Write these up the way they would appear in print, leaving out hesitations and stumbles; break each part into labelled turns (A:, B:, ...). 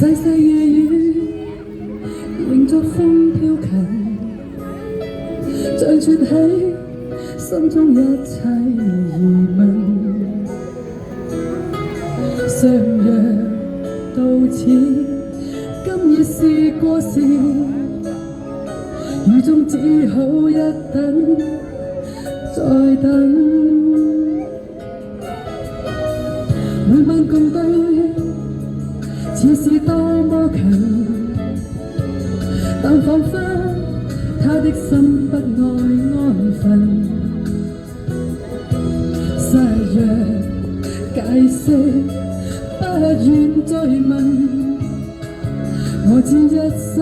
A: 細細夜雨迎着風飄近，像串起心中一切疑問。相約到此，今已是過時，雨中只好一等再等。每晚共對，似是多麼近，但彷彿他的心不愛安分。誓約解釋，不願再問，我只一心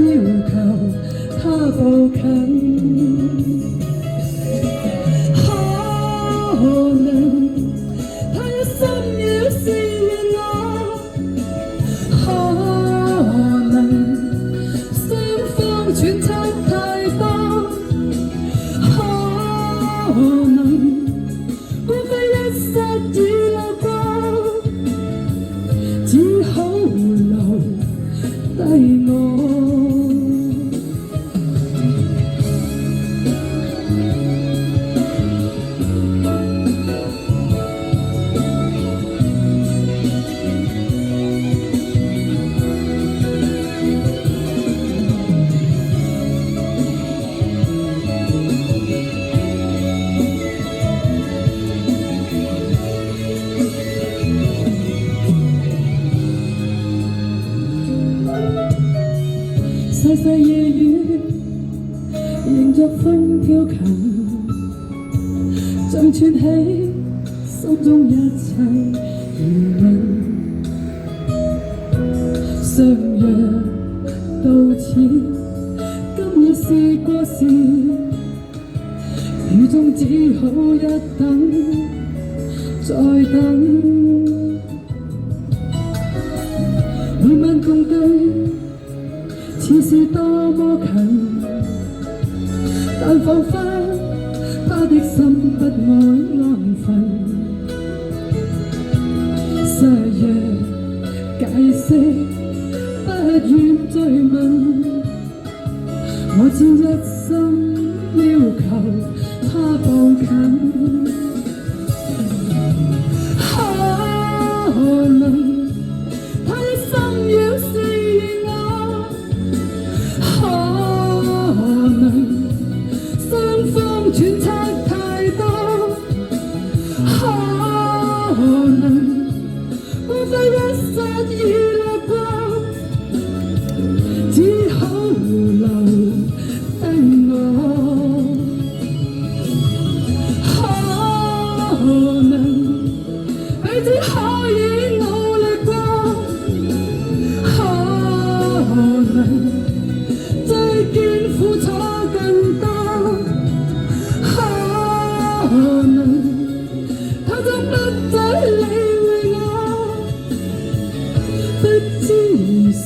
A: 要求他步近。可能他一心要試驗我，可能雙方揣測太多，可能孤非一剎已路過，只好留低我。細細夜雨迎着風飄近，像串起心中一切疑問。相約到此，今已是過時，雨中只好一等再等。每晚共對，似是多麼近，但彷彿他的心不愛安分。誓約解釋，不願再問，我只一心要求他步近。可能他一心要試驗我，可能雙方揣測太多，可能孤非一剎已路過，只好留低我。可能彼此可以努力過，可能再見付出更多，可能他將不再理會我，不知誰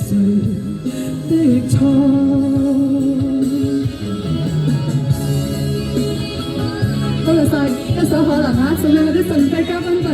A: 的錯。多謝晒，一首可能送俾我啲順勢嘉賓隊。